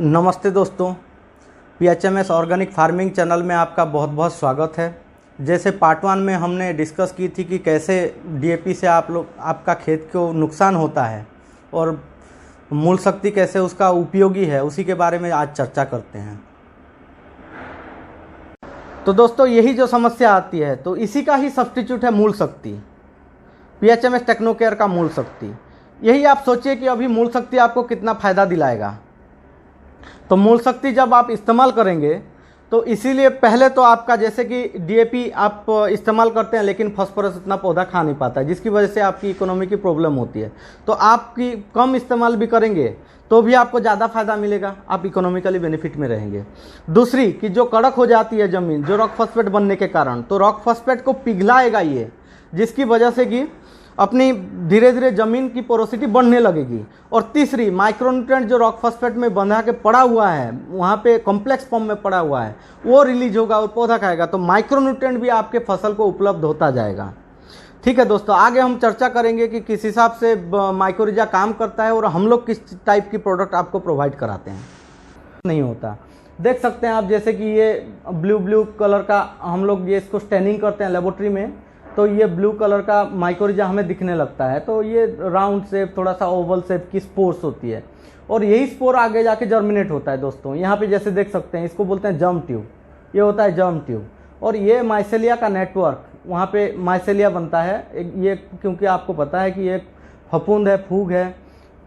नमस्ते दोस्तों, PHMS organic farming channel में आपका बहुत बहुत स्वागत है। जैसे पार्ट 1 में हमने डिस्कस की थी कि कैसे DAP से आपका खेत को नुकसान होता है और मूल शक्ति कैसे उसका उपयोगी है, उसी के बारे में आज चर्चा करते हैं। तो दोस्तों, यही जो समस्या आती है तो इसी का ही सब्स्टिट्यूट है मूल शक्ति, PHMS टेक्नोकेयर का मूल शक्ति। यही आप सोचिए कि अभी मूल शक्ति आपको कितना फ़ायदा दिलाएगा। तो मूल शक्ति जब आप इस्तेमाल करेंगे तो इसीलिए पहले तो आपका जैसे कि DAP आप इस्तेमाल करते हैं लेकिन फास्फोरस इतना पौधा खा नहीं पाता है, जिसकी वजह से आपकी इकोनॉमी की प्रॉब्लम होती है। तो आपकी कम इस्तेमाल भी करेंगे तो भी आपको ज़्यादा फायदा मिलेगा, आप इकोनॉमिकली बेनिफिट में रहेंगे। दूसरी कि जो कड़क हो जाती है ज़मीन जो रॉक फॉस्फेट बनने के कारण, तो रॉक फॉस्फेट को पिघलाएगा ये, जिसकी वजह से कि अपनी धीरे धीरे ज़मीन की पोरोसिटी बढ़ने लगेगी। और तीसरी, माइक्रोन्यूट्रिएंट जो रॉक फॉस्फेट में बंधा के पड़ा हुआ है, वहाँ पे कॉम्प्लेक्स फॉर्म में पड़ा हुआ है, वो रिलीज होगा और पौधा खाएगा, तो माइक्रोन्यूट्रिएंट भी आपके फसल को उपलब्ध होता जाएगा। ठीक है दोस्तों, आगे हम चर्चा करेंगे कि किस हिसाब से माइक्रोरिजा काम करता है और हम लोग किस टाइप की प्रोडक्ट आपको प्रोवाइड कराते हैं। नहीं होता, देख सकते हैं आप, जैसे कि ये ब्लू कलर का हम लोग ये इसको स्टैनिंग करते हैं लेबोरेटरी में, तो ये ब्लू कलर का माइक्रोरिजा हमें दिखने लगता है। तो ये राउंड शेप, थोड़ा सा ओवल शेप की स्पोर्स होती है और यही स्पोर आगे जाके जर्मिनेट होता है। दोस्तों यहाँ पे जैसे देख सकते हैं, इसको बोलते हैं जर्म ट्यूब, ये होता है जर्म ट्यूब। और ये माइसेलिया का नेटवर्क, वहाँ पे माइसेलिया बनता है ये, क्योंकि आपको पता है कि ये फफूंद है, फूग है,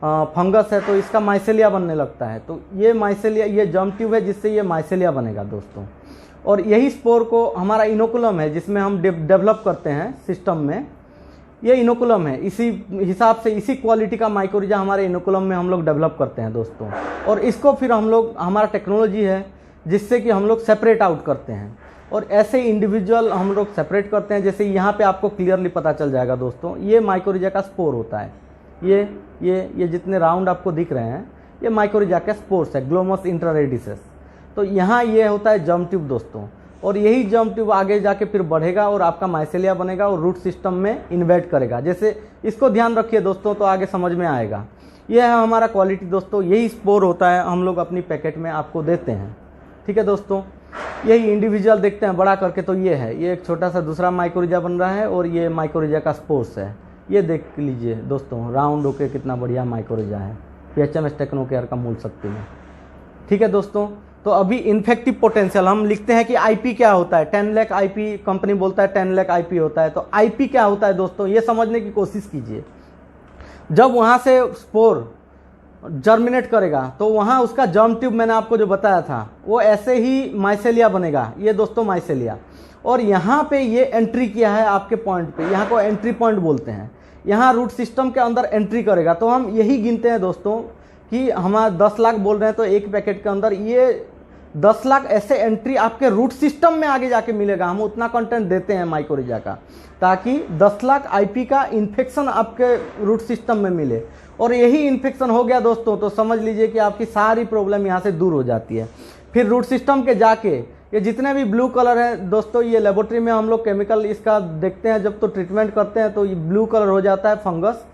फंगस है, तो इसका माइसेलिया बनने लगता है। तो ये माइसेलिया, ये जर्म ट्यूब है जिससे ये माइसेलिया बनेगा दोस्तों। और यही स्पोर को हमारा इनोकुलम है जिसमें हम डेवलप करते हैं सिस्टम में, ये इनोकुलम है। इसी हिसाब से इसी क्वालिटी का माइक्रोरिजा हमारे इनोकुलम में हम लोग डेवलप करते हैं दोस्तों। और इसको फिर हम लोग, हमारा टेक्नोलॉजी है जिससे कि हम लोग सेपरेट आउट करते हैं और ऐसे इंडिविजुअल हम लोग सेपरेट करते हैं। जैसे यहाँ पे आपको क्लियरली पता चल जाएगा दोस्तों, ये माइक्रोरिजा का स्पोर होता है। ये जितने राउंड आपको दिख रहे हैं ये माइक्रोरिजा के स्पोर्स है, ग्लोमस इंट्रारेडिसेस। तो यहाँ ये होता है जर्म ट्यूब दोस्तों, और यही जर्म ट्यूब आगे जाके फिर बढ़ेगा और आपका माइसेलिया बनेगा और रूट सिस्टम में इन्वेट करेगा। जैसे इसको ध्यान रखिए दोस्तों, तो आगे समझ में आएगा। ये है हमारा क्वालिटी दोस्तों, यही स्पोर होता है, हम लोग अपनी पैकेट में आपको देते हैं। ठीक है दोस्तों, यही इंडिविजुअल देखते हैं बड़ा करके, तो ये है, ये एक छोटा सा दूसरा माइक्रोरिजा बन रहा है और ये माइक्रोरिजा का स्पोर्स है। ये देख लीजिए दोस्तों, राउंड होके कितना बढ़िया माइक्रोरिजा है PHMS टेक्नोकेयर का मूल शक्ति में। ठीक है दोस्तों, तो अभी इन्फेक्टिव पोटेंशियल हम लिखते हैं कि IP क्या होता है, 10 लाख IP कंपनी बोलता है, 10 लाख IP होता है। तो IP क्या होता है दोस्तों, ये समझने की कोशिश कीजिए। जब वहाँ से स्पोर जर्मिनेट करेगा तो वहाँ उसका जर्म ट्यूब, मैंने आपको जो बताया था, वो ऐसे ही माइसेलिया बनेगा। ये दोस्तों माइसेलिया, और यहाँ पे ये एंट्री किया है आपके पॉइंट पे, यहाँ को एंट्री पॉइंट बोलते हैं। यहाँ रूट सिस्टम के अंदर एंट्री करेगा। तो हम यही गिनते हैं दोस्तों कि हमारा 10 लाख बोल रहे हैं, तो एक पैकेट के अंदर ये 10 लाख ऐसे एंट्री आपके रूट सिस्टम में आगे जाके मिलेगा। हम उतना कंटेंट देते हैं माइक्रोरिजा का, ताकि 10 लाख IP का इन्फेक्शन आपके रूट सिस्टम में मिले। और यही इन्फेक्शन हो गया दोस्तों तो समझ लीजिए कि आपकी सारी प्रॉब्लम यहाँ से दूर हो जाती है। फिर रूट सिस्टम के जाके ये जितने भी ब्लू कलर है दोस्तों, ये लेबोरेटरी में हम लोग केमिकल इसका देखते हैं, जब तो ट्रीटमेंट करते हैं तो ये ब्लू कलर हो जाता है फंगस,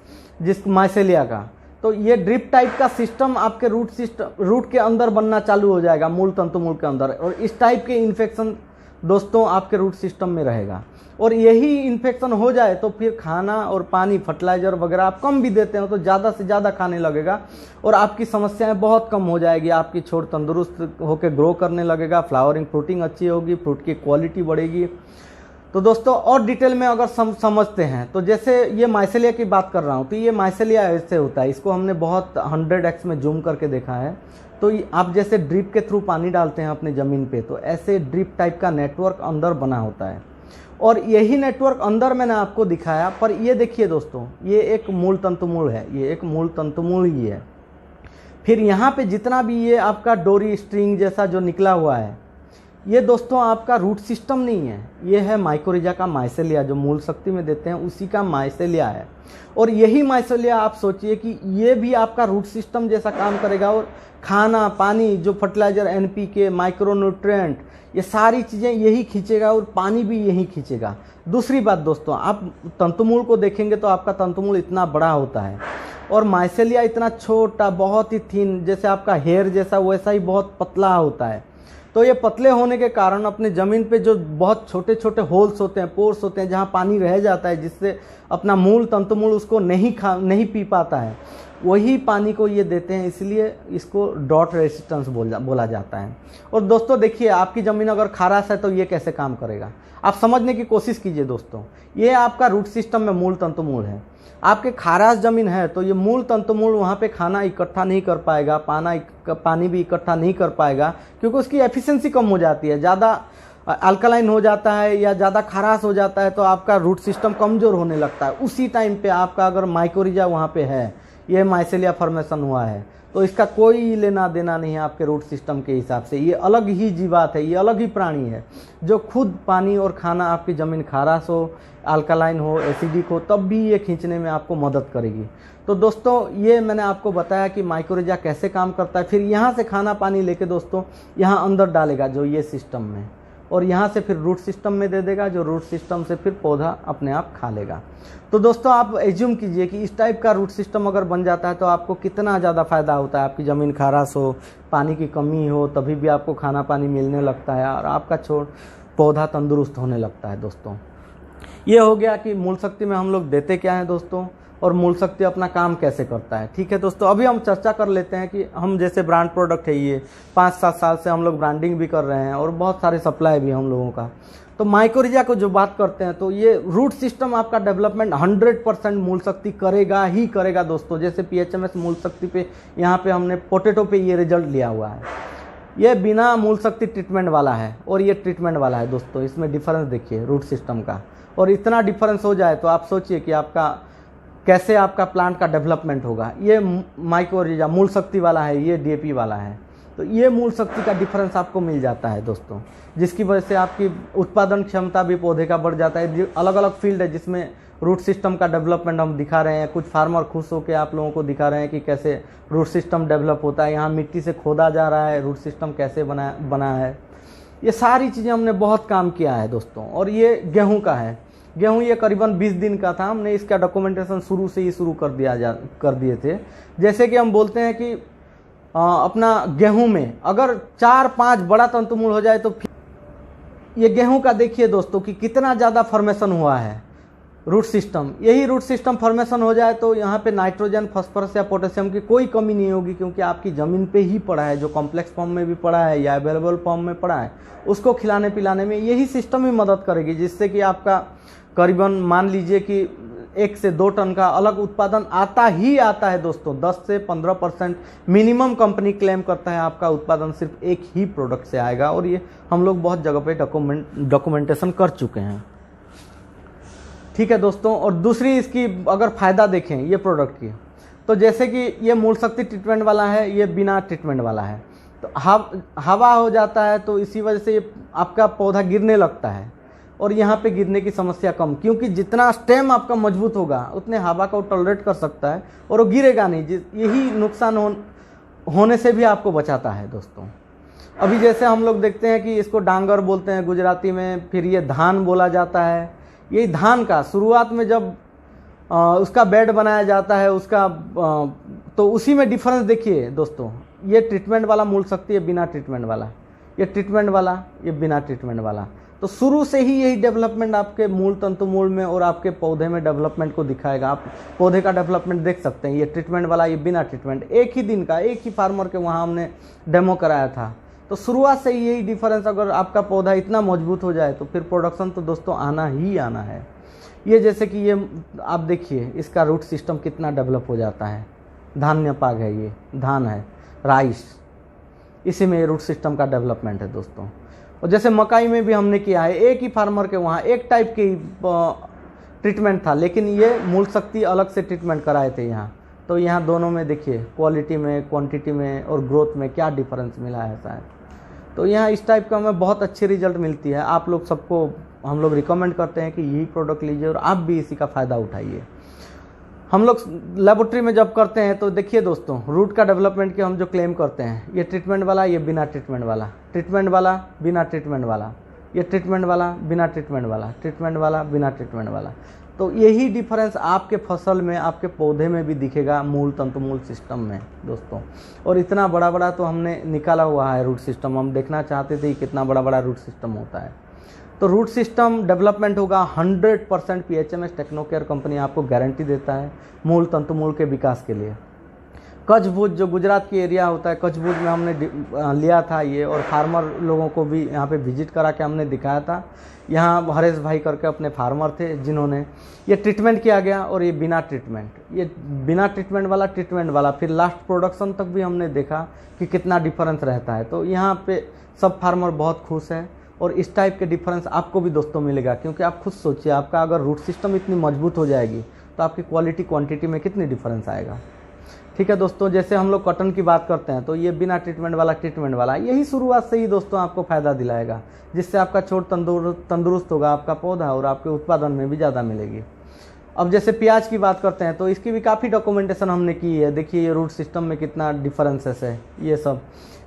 जिस माइसेलिया का। तो ये ड्रिप टाइप का सिस्टम आपके रूट के अंदर बनना चालू हो जाएगा, मूल तंतुमूल के अंदर, और इस टाइप के इन्फेक्शन दोस्तों आपके रूट सिस्टम में रहेगा। और यही इन्फेक्शन हो जाए तो फिर खाना और पानी, फर्टिलाइजर वगैरह आप कम भी देते हो तो ज़्यादा से ज़्यादा खाने लगेगा और आपकी समस्याएं बहुत कम हो जाएगी। आपकी छोड़ तंदुरुस्त होकर ग्रो करने लगेगा, फ्लावरिंग, फ्रूटिंग अच्छी होगी, फ्रूट की क्वालिटी बढ़ेगी। तो दोस्तों और डिटेल में अगर समझते हैं, तो जैसे ये माइसेलिया की बात कर रहा हूँ, तो ये माइसेलिया ऐसे होता है, इसको हमने बहुत 100x में जूम करके देखा है। तो आप जैसे ड्रिप के थ्रू पानी डालते हैं अपने ज़मीन पे, तो ऐसे ड्रिप टाइप का नेटवर्क अंदर बना होता है। और यही नेटवर्क अंदर मैंने आपको दिखाया, पर ये देखिए दोस्तों, ये एक मूल तंतुमूल है, ये एक मूल तंतुमूल ही है। फिर यहाँ पे जितना भी ये आपका डोरी स्ट्रिंग जैसा जो निकला हुआ है, ये दोस्तों आपका रूट सिस्टम नहीं है, ये है माइक्रोरिजा का माइसेलिया, जो मूल शक्ति में देते हैं उसी का माइसेलिया है। और यही माइसेलिया आप सोचिए कि ये भी आपका रूट सिस्टम जैसा काम करेगा और खाना, पानी, जो फर्टिलाइजर, NPK, माइक्रोन्यूट्रिएंट, ये सारी चीज़ें यही खींचेगा और पानी भी यही खींचेगा। दूसरी बात दोस्तों, आप तंतुमूल को देखेंगे तो आपका तंतुमूल इतना बड़ा होता है, और माइसेलिया इतना छोटा, बहुत ही थिन, जैसे आपका हेयर जैसा, वैसा ही बहुत पतला होता है। तो ये पतले होने के कारण अपने ज़मीन पे जो बहुत छोटे छोटे होल्स होते हैं, पोर्स होते हैं, जहाँ पानी रह जाता है, जिससे अपना मूल तंतुमूल उसको नहीं पी पाता है, वही पानी को ये देते हैं, इसलिए इसको ड्रॉट रेजिस्टेंस बोला जाता है। और दोस्तों देखिए, आपकी ज़मीन अगर खाराश है तो ये कैसे काम करेगा, आप समझने की कोशिश कीजिए दोस्तों। ये आपका रूट सिस्टम में मूल तंतुमूल है। आपके खाराश ज़मीन है तो ये मूल तंतुमूल वहाँ पे खाना इकट्ठा नहीं कर पाएगा, पानी भी इकट्ठा नहीं कर पाएगा, क्योंकि उसकी एफिशिएंसी कम हो जाती है, ज़्यादा अल्कलाइन हो जाता है या ज़्यादा खाराश हो जाता है, तो आपका रूट सिस्टम कमज़ोर होने लगता है। उसी टाइम पे आपका अगर माइकोरिजा वहाँ पे है, ये माइसेलिया फॉर्मेशन हुआ है, तो इसका कोई लेना देना नहीं है आपके रूट सिस्टम के हिसाब से। ये अलग ही जीवात है, ये अलग ही प्राणी है, जो खुद पानी और खाना, आपकी ज़मीन खाराश हो, अल्कलाइन हो, एसिडिक हो, तब भी ये खींचने में आपको मदद करेगी। तो दोस्तों ये मैंने आपको बताया कि माइकोरिजा कैसे काम करता है। फिर यहाँ से खाना पानी लेके दोस्तों यहाँ अंदर डालेगा, जो ये सिस्टम में, और यहाँ से फिर रूट सिस्टम में दे देगा, जो रूट सिस्टम से फिर पौधा अपने आप खा लेगा। तो दोस्तों आप एज्यूम कीजिए कि इस टाइप का रूट सिस्टम अगर बन जाता है तो आपको कितना ज़्यादा फ़ायदा होता है। आपकी ज़मीन खाराश हो, पानी की कमी हो, तभी भी आपको खाना पानी मिलने लगता है और आपका पौधा तंदुरुस्त होने लगता है। दोस्तों ये हो गया कि मूल शक्ति में हम लोग देते क्या हैं दोस्तों, और मूल शक्ति अपना काम कैसे करता है। ठीक है दोस्तों, अभी हम चर्चा कर लेते हैं कि हम जैसे ब्रांड प्रोडक्ट है, ये 5-7 साल से हम लोग ब्रांडिंग भी कर रहे हैं और बहुत सारे सप्लाई भी हम लोगों का। तो माइकोरिजा को जो बात करते हैं, तो ये रूट सिस्टम आपका डेवलपमेंट 100% मूल शक्ति करेगा ही करेगा दोस्तों। जैसे PHMS मूल शक्ति पे, यहाँ पे हमने पोटैटो पे ये रिजल्ट लिया हुआ है। ये बिना मूल शक्ति ट्रीटमेंट वाला है और ये ट्रीटमेंट वाला है दोस्तों। इसमें डिफरेंस देखिए रूट सिस्टम का, और इतना डिफरेंस हो जाए तो आप सोचिए कि आपका कैसे आपका प्लांट का डेवलपमेंट होगा। ये माइकोरिजा मूल शक्ति वाला है, ये DAP वाला है। तो ये मूल शक्ति का डिफरेंस आपको मिल जाता है दोस्तों, जिसकी वजह से आपकी उत्पादन क्षमता भी पौधे का बढ़ जाता है। अलग अलग फील्ड है जिसमें रूट सिस्टम का डेवलपमेंट हम दिखा रहे हैं। कुछ फार्मर खुश होकर आप लोगों को दिखा रहे हैं कि कैसे रूट सिस्टम डेवलप होता है। यहाँ मिट्टी से खोदा जा रहा है, रूट सिस्टम कैसे बना है। ये सारी चीज़ें हमने बहुत काम किया है दोस्तों। और ये गेहूँ का है। गेहूँ ये करीबन 20 दिन का था, हमने इसका डॉक्यूमेंटेशन शुरू से ही शुरू कर दिए थे। जैसे कि हम बोलते हैं कि अपना गेहूं में अगर 4-5 बड़ा तंतुमूल हो जाए तो फिर ये गेहूं का देखिए दोस्तों कि कितना ज़्यादा फॉर्मेशन हुआ है रूट सिस्टम। यही रूट सिस्टम फॉर्मेशन हो जाए तो यहाँ पे नाइट्रोजन, फास्फोरस या पोटेशियम की कोई कमी नहीं होगी, क्योंकि आपकी ज़मीन पे ही पड़ा है, जो कॉम्प्लेक्स फॉर्म में भी पड़ा है या अवेलेबल फॉर्म में पड़ा है, उसको खिलाने पिलाने में यही सिस्टम ही मदद करेगी, जिससे कि आपका करीबन मान लीजिए कि 1 से 2 टन का अलग उत्पादन आता है दोस्तों। 10 से 15% मिनिमम कंपनी क्लेम करता है आपका उत्पादन सिर्फ एक ही प्रोडक्ट से आएगा, और ये हम लोग बहुत जगह पे डॉक्यूमेंटेशन कर चुके हैं। ठीक है दोस्तों, और दूसरी इसकी अगर फ़ायदा देखें ये प्रोडक्ट की, तो जैसे कि ये मूल शक्ति ट्रीटमेंट वाला है, ये बिना ट्रीटमेंट वाला है। तो हवा हो जाता है तो इसी वजह से ये आपका पौधा गिरने लगता है, और यहाँ पे गिरने की समस्या कम, क्योंकि जितना स्टेम आपका मजबूत होगा उतने हवा को टॉलरेट कर सकता है और वो गिरेगा नहीं। यही नुकसान होने से भी आपको बचाता है दोस्तों। अभी जैसे हम लोग देखते हैं कि इसको डांगर बोलते हैं गुजराती में, फिर ये धान बोला जाता है। यही धान का शुरुआत में जब उसका बेड बनाया जाता है तो उसी में डिफरेंस देखिए दोस्तों। ये ट्रीटमेंट वाला मूल शक्ति है, बिना ट्रीटमेंट वाला, ये ट्रीटमेंट वाला, ये बिना ट्रीटमेंट वाला। तो शुरू से ही यही डेवलपमेंट आपके मूल तंतुमूल में और आपके पौधे में डेवलपमेंट को दिखाएगा। आप पौधे का डेवलपमेंट देख सकते हैं, ये ट्रीटमेंट वाला, ये बिना ट्रीटमेंट। एक ही दिन का, एक ही फार्मर के वहाँ हमने डेमो कराया था। तो शुरुआत से यही डिफरेंस, अगर आपका पौधा इतना मजबूत हो जाए तो फिर प्रोडक्शन तो दोस्तों आना ही आना है। ये जैसे कि ये आप देखिए इसका रूट सिस्टम कितना डेवलप हो जाता है। धान्य पाग है, ये धान है, राइस, इसी में रूट सिस्टम का डेवलपमेंट है दोस्तों। और जैसे मकाई में भी हमने किया है, एक ही फार्मर के वहाँ एक टाइप की ट्रीटमेंट था, लेकिन ये मूल शक्ति अलग से ट्रीटमेंट कराए थे यहाँ। तो यहाँ दोनों में देखिए क्वालिटी में, क्वांटिटी में और ग्रोथ में क्या डिफरेंस मिला है शायद। तो यहाँ इस टाइप का हमें बहुत अच्छी रिजल्ट मिलती है। आप लोग सबको हम लोग रिकमेंड करते हैं कि यही प्रोडक्ट लीजिए और आप भी इसी का फ़ायदा उठाइए। हम लोग लेबोरेटरी में जब करते हैं तो देखिए दोस्तों, रूट का डेवलपमेंट के हम जो क्लेम करते हैं, ये ट्रीटमेंट वाला, ये बिना ट्रीटमेंट वाला, ट्रीटमेंट वाला, बिना ट्रीटमेंट वाला, ये ट्रीटमेंट वाला, बिना ट्रीटमेंट वाला, ट्रीटमेंट वाला, बिना ट्रीटमेंट वाला। तो यही डिफरेंस आपके फसल में, आपके पौधे में भी दिखेगा मूल तंतु मूल सिस्टम में दोस्तों। और इतना बड़ा बड़ा तो हमने निकाला हुआ है रूट सिस्टम, हम देखना चाहते थे कितना बड़ा बड़ा रूट सिस्टम होता है। तो रूट सिस्टम डेवलपमेंट होगा 100% PHMS टेक्नोकेयर कंपनी आपको गारंटी देता है मूल तंतु मूल के विकास के लिए। कच्छ भुज जो गुजरात की एरिया होता है, कच्छ भुज में हमने लिया था ये, और फार्मर लोगों को भी यहाँ पे विजिट करा के हमने दिखाया था। यहाँ हरेश भाई करके अपने फार्मर थे जिन्होंने ये ट्रीटमेंट किया गया, और ये बिना ट्रीटमेंट वाला फिर लास्ट प्रोडक्शन तक भी हमने देखा कि कितना डिफरेंस रहता है। तो यहाँ पे सब फार्मर बहुत खुश है, और इस टाइप के डिफरेंस आपको भी दोस्तों मिलेगा। क्योंकि आप खुद सोचिए, आपका अगर रूट सिस्टम इतनी मजबूत हो जाएगी तो आपकी क्वालिटी क्वांटिटी में कितनी डिफरेंस आएगा। ठीक है दोस्तों, जैसे हम लोग कॉटन की बात करते हैं तो ये बिना ट्रीटमेंट वाला यही शुरुआत से ही दोस्तों आपको फ़ायदा दिलाएगा, जिससे आपका छोट तंदुरुस्त होगा आपका पौधा, और आपके उत्पादन में भी ज़्यादा मिलेगी। अब जैसे प्याज की बात करते हैं तो इसकी भी काफ़ी डॉक्यूमेंटेशन हमने की है। देखिए ये रूट सिस्टम में कितना डिफरेंसेस है, ये सब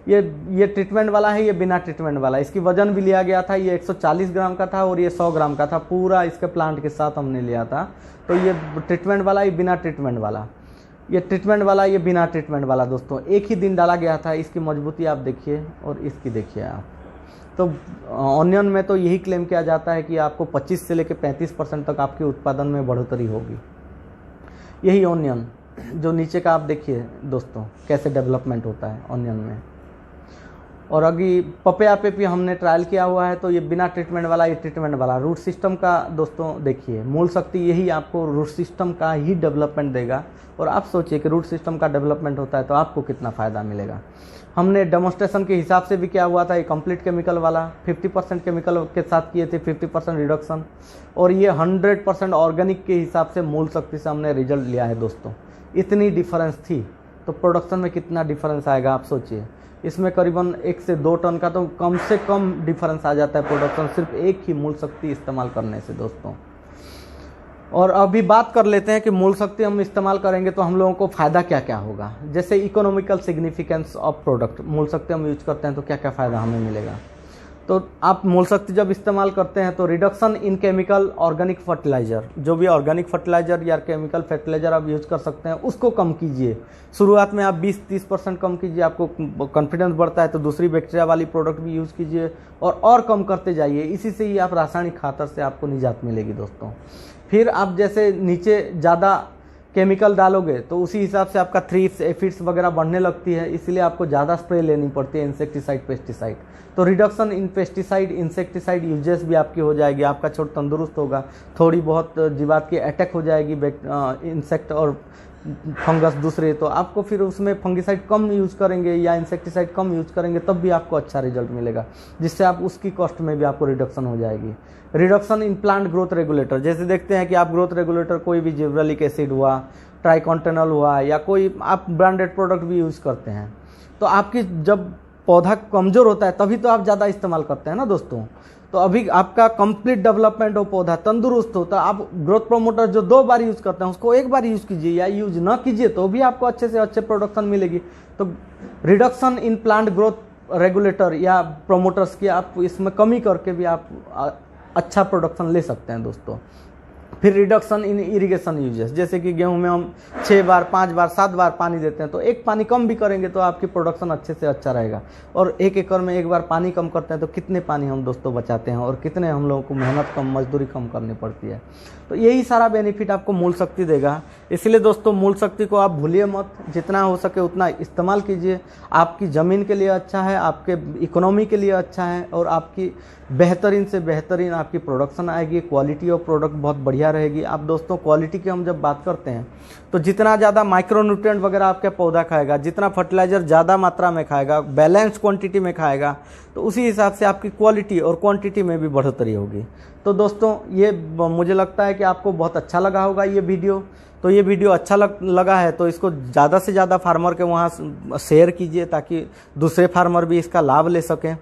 ये ट्रीटमेंट वाला है, ये बिना ट्रीटमेंट वाला। इसकी वजन भी लिया गया था, ये 140 ग्राम का था और ये 100 ग्राम का था, पूरा इसके प्लांट के साथ हमने लिया था। तो ये ट्रीटमेंट वाला, ये बिना ट्रीटमेंट वाला, ये ट्रीटमेंट वाला, ये बिना ट्रीटमेंट वाला दोस्तों एक ही दिन डाला गया था। इसकी मजबूती आप देखिए और इसकी देखिए आप। तो ऑनियन में तो यही क्लेम किया जाता है कि आपको 25 से लेकर 35% तक आपके उत्पादन में बढ़ोतरी होगी। यही ऑनियन जो नीचे का आप देखिए दोस्तों कैसे डेवलपमेंट होता है ऑनियन में। और अभी पपैया पे भी हमने ट्रायल किया हुआ है, तो ये बिना ट्रीटमेंट वाला, ये ट्रीटमेंट वाला। रूट सिस्टम का दोस्तों देखिए, मूल शक्ति यही आपको रूट सिस्टम का ही डेवलपमेंट देगा। और आप सोचिए कि रूट सिस्टम का डेवलपमेंट होता है तो आपको कितना फ़ायदा मिलेगा। हमने डेमोन्स्ट्रेशन के हिसाब से भी किया हुआ था। ये कंप्लीट केमिकल वाला 50% केमिकल के साथ किए थे, 50% रिडक्शन, और ये 100% ऑर्गेनिक के हिसाब से मूल शक्ति से हमने रिजल्ट लिया है दोस्तों। इतनी डिफरेंस थी तो प्रोडक्शन में कितना डिफरेंस आएगा आप सोचिए। इसमें करीबन 1 से 2 टन का तो कम से कम डिफरेंस आ जाता है प्रोडक्शन, सिर्फ एक ही मूल शक्ति इस्तेमाल करने से दोस्तों। और अभी बात कर लेते हैं कि मूल शक्ति हम इस्तेमाल करेंगे तो हम लोगों को फ़ायदा क्या क्या होगा। जैसे इकोनॉमिकल सिग्निफिकेंस ऑफ प्रोडक्ट, मूल शक्ति हम यूज करते हैं तो क्या क्या फ़ायदा हमें मिलेगा। तो आप मूल शक्ति जब इस्तेमाल करते हैं तो reduction in chemical organic fertiliser, जो भी ऑर्गेनिक फर्टिलाइज़र या केमिकल फर्टिलाइज़र आप यूज़ कर सकते हैं उसको कम कीजिए। शुरुआत में आप 20-30% कम कीजिए, आपको कॉन्फिडेंस बढ़ता है तो दूसरी बैक्टीरिया वाली प्रोडक्ट भी यूज़ कीजिए और कम करते जाइए। इसी से ही आप रासायनिक खातर से आपको निजात मिलेगी दोस्तों। फिर आप जैसे नीचे ज़्यादा केमिकल डालोगे तो उसी हिसाब से आपका थ्रिप्स एफिड्स वगैरह बढ़ने लगती है, इसलिए आपको ज़्यादा स्प्रे लेनी पड़ती है इंसेक्टिसाइड पेस्टिसाइड। तो reduction in pesticide insecticide uses भी आपकी हो जाएगी, आपका छोट तंदुरुस्त होगा, थोड़ी बहुत जीवात की अटैक हो जाएगी इंसेक्ट और फंगस दूसरे, तो आपको फिर उसमें फंगिसाइड कम यूज़ करेंगे या इंसेक्टिसाइड कम यूज़ करेंगे तब भी आपको अच्छा रिजल्ट मिलेगा, जिससे आप उसकी कॉस्ट में भी आपको रिडक्शन हो जाएगी। Reduction in plant growth regulator, जैसे देखते हैं कि आप ग्रोथ रेगुलेटर कोई भी जिब्रेलिक एसिड हुआ, ट्राइकॉन्टेनॉल हुआ, या कोई आप ब्रांडेड प्रोडक्ट भी यूज़ करते हैं, तो आपकी जब पौधा कमज़ोर होता है तभी तो आप ज़्यादा इस्तेमाल करते हैं ना दोस्तों। तो अभी आपका कंप्लीट डेवलपमेंट हो, पौधा तंदुरुस्त हो, तो आप ग्रोथ प्रोमोटर जो 2 बार यूज़ करते हैं उसको 1 बार यूज़ कीजिए, या यूज ना कीजिए तो भी आपको अच्छे से अच्छे प्रोडक्शन मिलेगी। तो reduction in plant growth regulator या प्रोमोटर्स की आप इसमें कमी करके भी आप अच्छा प्रोडक्शन ले सकते हैं दोस्तों। फिर रिडक्शन इन इरिगेशन यूजेस, जैसे कि गेहूं में हम 6 बार 5 बार 7 बार पानी देते हैं, तो 1 पानी कम भी करेंगे तो आपकी प्रोडक्शन अच्छे से अच्छा रहेगा। और 1 एकड़ में 1 बार पानी कम करते हैं तो कितने पानी हम दोस्तों बचाते हैं, और कितने हम लोगों को मेहनत कम, मजदूरी कम करनी पड़ती है। तो यही सारा बेनिफिट आपको मूल शक्ति देगा। इसलिए दोस्तों मूल शक्ति को आप भूलिए मत, जितना हो सके उतना इस्तेमाल कीजिए। आपकी ज़मीन के लिए अच्छा है, आपके इकोनॉमी के लिए अच्छा है, और आपकी बेहतरीन से बेहतरीन आपकी प्रोडक्शन आएगी, क्वालिटी ऑफ प्रोडक्ट बहुत बढ़िया रहेगी। आप दोस्तों क्वालिटी की हम जब बात करते हैं तो जितना ज़्यादा माइक्रोन्यूट्रिएंट वगैरह आपका पौधा खाएगा, जितना फर्टिलाइज़र ज़्यादा मात्रा में खाएगा, बैलेंस क्वांटिटी में खाएगा, तो उसी हिसाब से आपकी क्वालिटी और क्वांटिटी में भी बढ़ोतरी होगी। तो दोस्तों ये मुझे लगता है कि आपको बहुत अच्छा लगा होगा ये वीडियो। तो ये वीडियो अच्छा लगा है तो इसको ज़्यादा से ज़्यादा फार्मर के वहाँ शेयर कीजिए, ताकि दूसरे फार्मर भी इसका लाभ ले सकें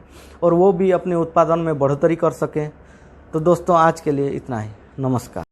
और वो भी अपने उत्पादन में बढ़ोतरी कर सकें। तो दोस्तों आज के लिए इतना ही, नमस्कार।